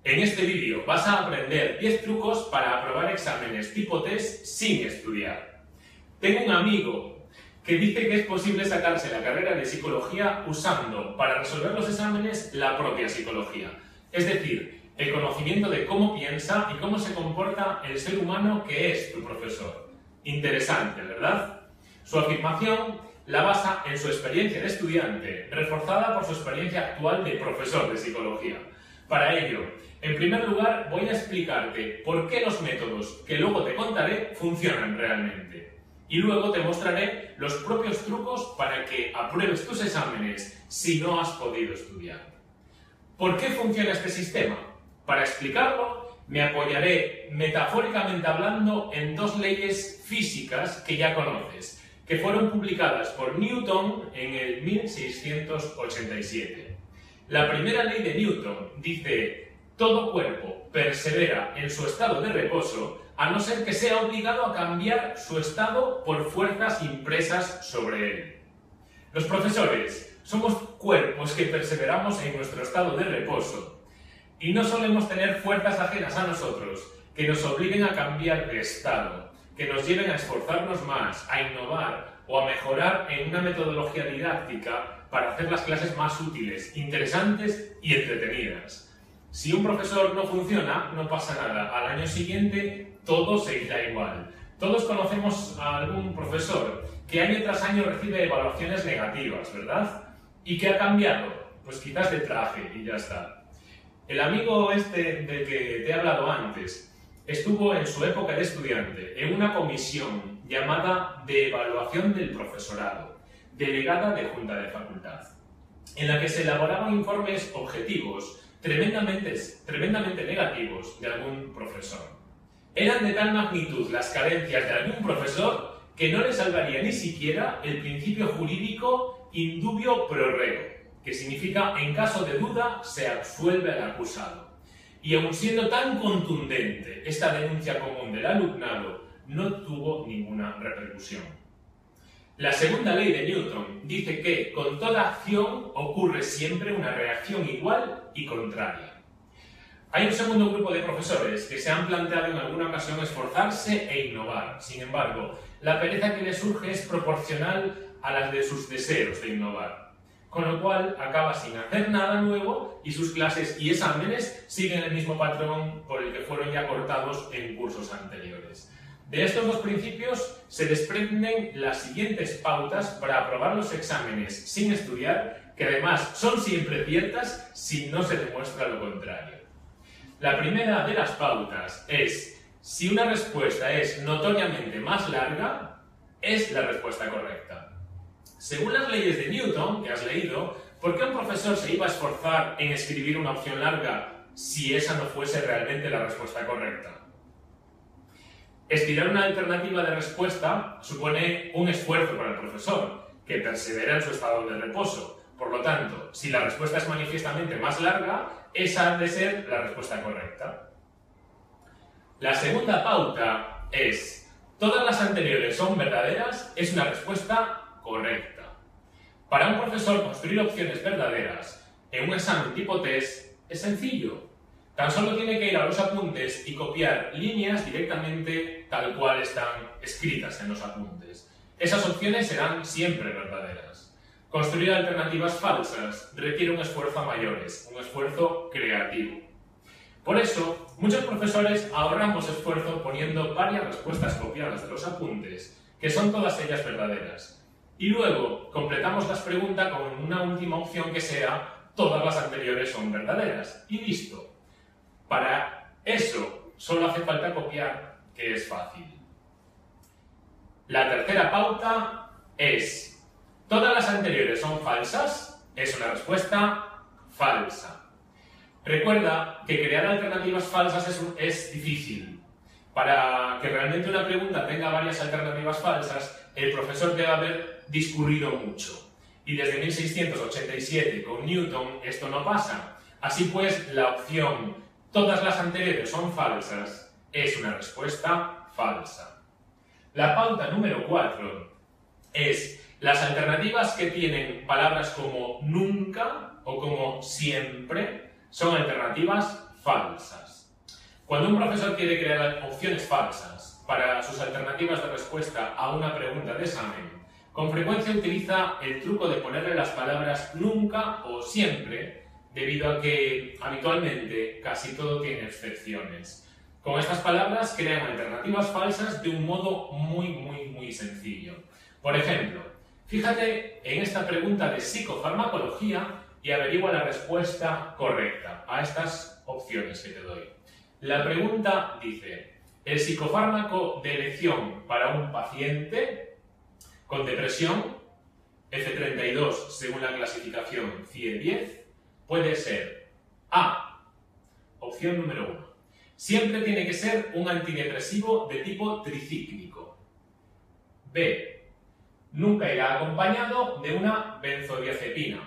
En este vídeo vas a aprender 10 trucos para aprobar exámenes tipo test sin estudiar. Tengo un amigo que dice que es posible sacarse la carrera de psicología usando para resolver los exámenes la propia psicología. Es decir, el conocimiento de cómo piensa y cómo se comporta el ser humano que es tu profesor. Interesante, ¿verdad? Su afirmación la basa en su experiencia de estudiante, reforzada por su experiencia actual de profesor de psicología. Para ello, en primer lugar, voy a explicarte por qué los métodos que luego te contaré funcionan realmente. Y luego te mostraré los propios trucos para que apruebes tus exámenes si no has podido estudiar. ¿Por qué funciona este sistema? Para explicarlo, me apoyaré metafóricamente hablando en dos leyes físicas que ya conoces, que fueron publicadas por Newton en el 1687. La primera ley de Newton dice: todo cuerpo persevera en su estado de reposo a no ser que sea obligado a cambiar su estado por fuerzas impresas sobre él. Los profesores somos cuerpos que perseveramos en nuestro estado de reposo y no solemos tener fuerzas ajenas a nosotros que nos obliguen a cambiar de estado, que nos lleven a esforzarnos más, a innovar o a mejorar en una metodología didáctica para hacer las clases más útiles, interesantes y entretenidas. Si un profesor no funciona, no pasa nada. Al año siguiente todo seguirá igual. Todos conocemos a algún profesor que año tras año recibe evaluaciones negativas, ¿verdad? ¿Y qué ha cambiado? Pues quizás de traje y ya está. El amigo este del que te he hablado antes estuvo en su época de estudiante en una comisión llamada de evaluación del profesorado, delegada de Junta de Facultad, en la que se elaboraban informes objetivos tremendamente negativos de algún profesor. Eran de tal magnitud las carencias de algún profesor que no le salvaría ni siquiera el principio jurídico indubio pro reo, que significa en caso de duda se absuelve al acusado. Y aun siendo tan contundente esta denuncia común del alumnado, no tuvo ninguna repercusión. La segunda ley de Newton dice que con toda acción ocurre siempre una reacción igual y contraria. Hay un segundo grupo de profesores que se han planteado en alguna ocasión esforzarse e innovar. Sin embargo, la pereza que les surge es proporcional a la de sus deseos de innovar, con lo cual acaba sin hacer nada nuevo y sus clases y exámenes siguen el mismo patrón por el que fueron ya cortados en cursos anteriores. De estos dos principios se desprenden las siguientes pautas para aprobar los exámenes sin estudiar, que además son siempre ciertas si no se demuestra lo contrario. La primera de las pautas es: si una respuesta es notoriamente más larga, es la respuesta correcta. Según las leyes de Newton que has leído, ¿por qué un profesor se iba a esforzar en escribir una opción larga si esa no fuese realmente la respuesta correcta? Estirar una alternativa de respuesta supone un esfuerzo para el profesor, que persevera en su estado de reposo. Por lo tanto, si la respuesta es manifiestamente más larga, esa ha de ser la respuesta correcta. La segunda pauta es: todas las anteriores son verdaderas, es una respuesta correcta. Para un profesor, construir opciones verdaderas en un examen tipo test es sencillo. Tan solo tiene que ir a los apuntes y copiar líneas directamente tal cual están escritas en los apuntes. Esas opciones serán siempre verdaderas. Construir alternativas falsas requiere un esfuerzo a mayores, un esfuerzo creativo. Por eso, muchos profesores ahorramos esfuerzo poniendo varias respuestas copiadas de los apuntes, que son todas ellas verdaderas. Y luego completamos las preguntas con una última opción que sea: todas las anteriores son verdaderas. Y listo. Para eso solo hace falta copiar, que es fácil. La tercera pauta es: ¿todas las anteriores son falsas? Es una respuesta falsa. Recuerda que crear alternativas falsas es difícil. Para que realmente una pregunta tenga varias alternativas falsas, el profesor debe haber discurrido mucho. Y desde 1687 con Newton esto no pasa. Así pues, la opción todas las anteriores son falsas es una respuesta falsa. La pauta número 4 es: las alternativas que tienen palabras como nunca o como siempre son alternativas falsas. Cuando un profesor quiere crear opciones falsas para sus alternativas de respuesta a una pregunta de examen, con frecuencia utiliza el truco de ponerle las palabras nunca o siempre, debido a que habitualmente casi todo tiene excepciones. Con estas palabras crean alternativas falsas de un modo muy sencillo. Por ejemplo, fíjate en esta pregunta de psicofarmacología y averigua la respuesta correcta a estas opciones que te doy. La pregunta dice: ¿el psicofármaco de elección para un paciente con depresión, F32 según la clasificación CIE-10, puede ser A, opción número 1, siempre tiene que ser un antidepresivo de tipo tricíclico? B, nunca irá acompañado de una benzodiazepina?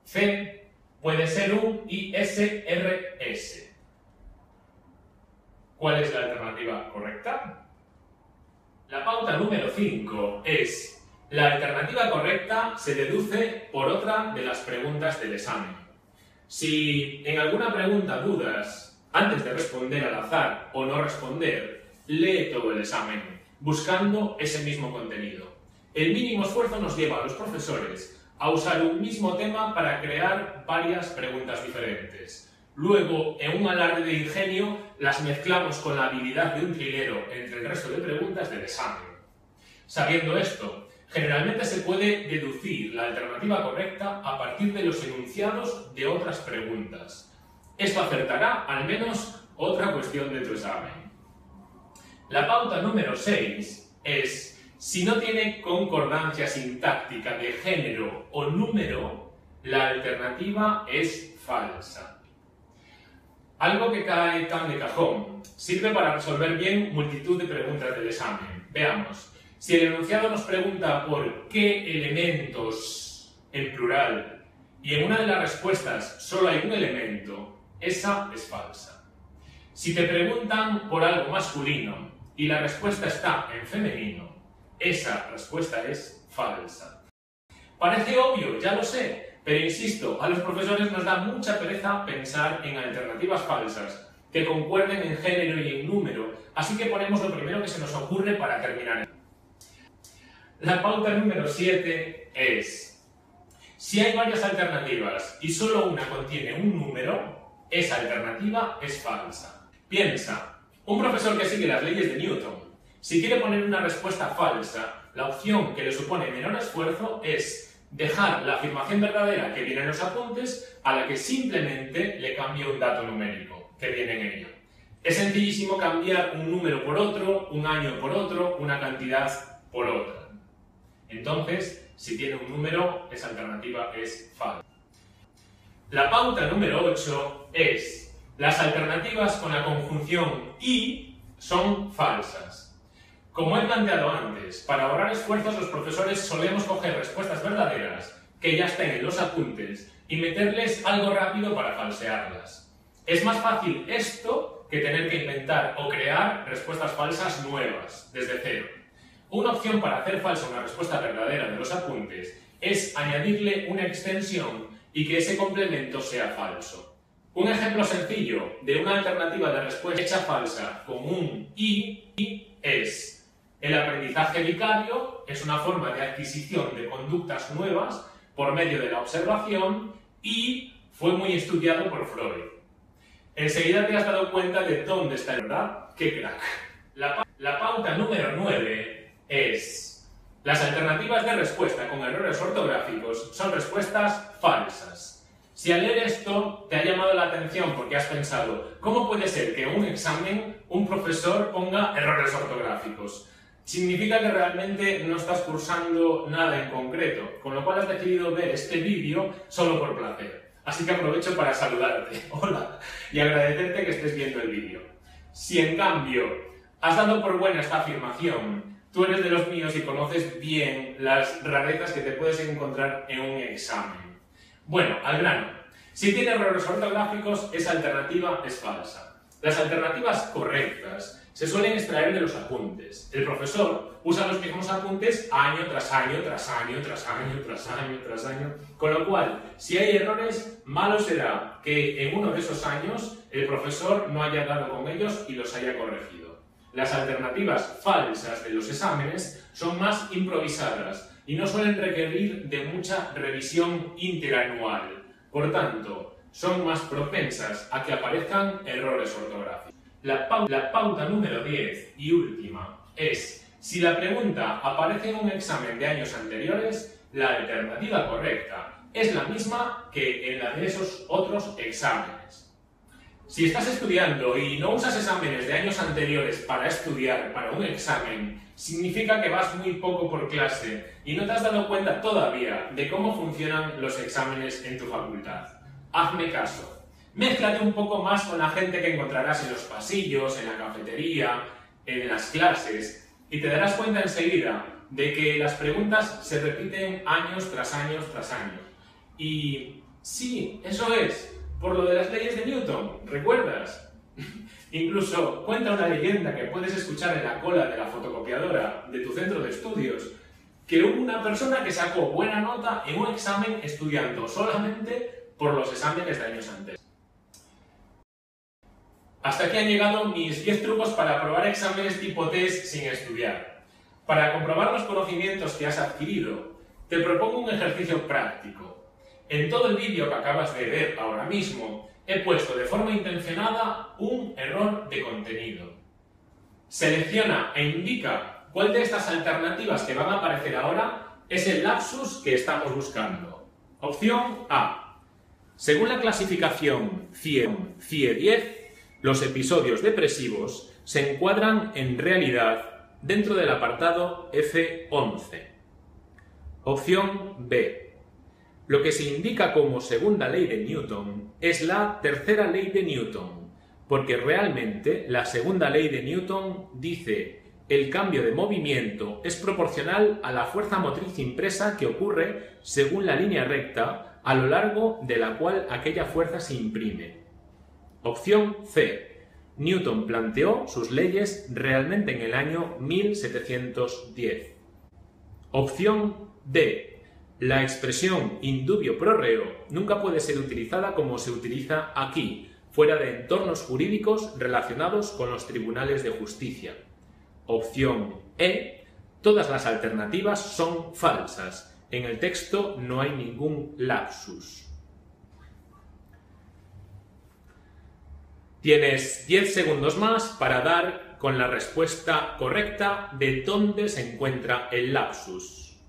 C, puede ser un ISRS. ¿Cuál es la alternativa correcta? La pauta número 5 es: la alternativa correcta se deduce por otra de las preguntas del examen. Si en alguna pregunta dudas antes de responder al azar o no responder, lee todo el examen, buscando ese mismo contenido. El mínimo esfuerzo nos lleva a los profesores a usar un mismo tema para crear varias preguntas diferentes. Luego, en un alarde de ingenio, las mezclamos con la habilidad de un trilero entre el resto de preguntas del examen. Sabiendo esto, generalmente se puede deducir la alternativa correcta a partir de los enunciados de otras preguntas. Esto acertará al menos otra cuestión de tu examen. La pauta número 6 es: si no tiene concordancia sintáctica de género o número, la alternativa es falsa. Algo que cae tan de cajón sirve para resolver bien multitud de preguntas del examen. Veamos. Si el enunciado nos pregunta por qué elementos en plural y en una de las respuestas solo hay un elemento, esa es falsa. Si te preguntan por algo masculino y la respuesta está en femenino, esa respuesta es falsa. Parece obvio, ya lo sé, pero insisto, a los profesores nos da mucha pereza pensar en alternativas falsas que concuerden en género y en número, así que ponemos lo primero que se nos ocurre para terminar. La pauta número 7 es: si hay varias alternativas y solo una contiene un número, esa alternativa es falsa. Piensa, un profesor que sigue las leyes de Newton, si quiere poner una respuesta falsa, la opción que le supone menor esfuerzo es dejar la afirmación verdadera que viene en los apuntes a la que simplemente le cambie un dato numérico que viene en ella. Es sencillísimo cambiar un número por otro, un año por otro, una cantidad por otra. Entonces, si tiene un número, esa alternativa es falsa. La pauta número 8 es: las alternativas con la conjunción y son falsas. Como he planteado antes, para ahorrar esfuerzos los profesores solemos coger respuestas verdaderas que ya estén en los apuntes y meterles algo rápido para falsearlas. Es más fácil esto que tener que inventar o crear respuestas falsas nuevas, desde cero. Una opción para hacer falsa una respuesta verdadera de los apuntes es añadirle una extensión y que ese complemento sea falso. Un ejemplo sencillo de una alternativa de respuesta hecha falsa con un y es: el aprendizaje vicario es una forma de adquisición de conductas nuevas por medio de la observación y fue muy estudiado por Freud. Enseguida te has dado cuenta de dónde está el verdad. ¡Qué crack! La pauta número 9 es: las alternativas de respuesta con errores ortográficos son respuestas falsas. Si al leer esto te ha llamado la atención porque has pensado: ¿cómo puede ser que en un examen un profesor ponga errores ortográficos? Significa que realmente no estás cursando nada en concreto, con lo cual has decidido ver este vídeo solo por placer. Así que aprovecho para saludarte, hola, y agradecerte que estés viendo el vídeo. Si en cambio has dado por buena esta afirmación, tú eres de los míos y conoces bien las rarezas que te puedes encontrar en un examen. Bueno, al grano. Si tiene errores ortográficos, esa alternativa es falsa. Las alternativas correctas se suelen extraer de los apuntes. El profesor usa los mismos apuntes año tras año, tras año, tras año, tras año, tras año, con lo cual, si hay errores, malo será que en uno de esos años el profesor no haya dado con ellos y los haya corregido. Las alternativas falsas de los exámenes son más improvisadas y no suelen requerir de mucha revisión interanual. Por tanto, son más propensas a que aparezcan errores ortográficos. La pauta número 10 y última es: si la pregunta aparece en un examen de años anteriores, la alternativa correcta es la misma que en la de esos otros exámenes. Si estás estudiando y no usas exámenes de años anteriores para estudiar para un examen, significa que vas muy poco por clase y no te has dado cuenta todavía de cómo funcionan los exámenes en tu facultad. Hazme caso. Mézclate un poco más con la gente que encontrarás en los pasillos, en la cafetería, en las clases, y te darás cuenta enseguida de que las preguntas se repiten años tras años tras años. Y sí, eso es, por lo de las leyes de Newton, ¿recuerdas? Incluso cuenta una leyenda que puedes escuchar en la cola de la fotocopiadora de tu centro de estudios, que hubo una persona que sacó buena nota en un examen estudiando solamente por los exámenes de años anteriores. Hasta aquí han llegado mis 10 trucos para aprobar exámenes tipo test sin estudiar. Para comprobar los conocimientos que has adquirido, te propongo un ejercicio práctico. En todo el vídeo que acabas de ver ahora mismo, he puesto de forma intencionada un error de contenido. Selecciona e indica cuál de estas alternativas que van a aparecer ahora es el lapsus que estamos buscando. Opción A. Según la clasificación CIE 10, los episodios depresivos se encuadran en realidad dentro del apartado F11. Opción B. Lo que se indica como segunda ley de Newton es la tercera ley de Newton, porque realmente la segunda ley de Newton dice: el cambio de movimiento es proporcional a la fuerza motriz impresa que ocurre según la línea recta a lo largo de la cual aquella fuerza se imprime. Opción C. Newton planteó sus leyes realmente en el año 1710. Opción D. La expresión in dubio pro reo nunca puede ser utilizada como se utiliza aquí, fuera de entornos jurídicos relacionados con los tribunales de justicia. Opción E. Todas las alternativas son falsas. En el texto no hay ningún lapsus. Tienes 10 segundos más para dar con la respuesta correcta de dónde se encuentra el lapsus.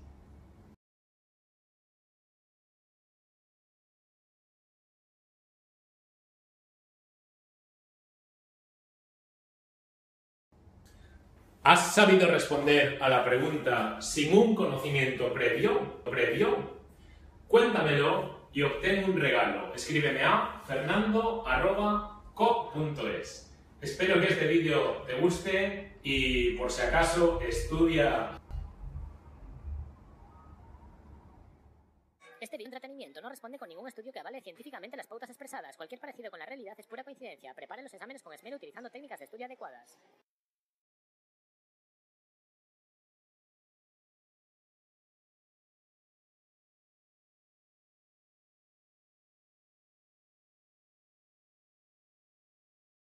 ¿Has sabido responder a la pregunta sin un conocimiento previo? Cuéntamelo y obtén un regalo. Escríbeme a fernando@co.es. Espero que este vídeo te guste y, por si acaso, estudia. Este entretenimiento no responde con ningún estudio que avale científicamente las pautas expresadas. Cualquier parecido con la realidad es pura coincidencia. Prepare los exámenes con esmero utilizando técnicas de estudio adecuadas.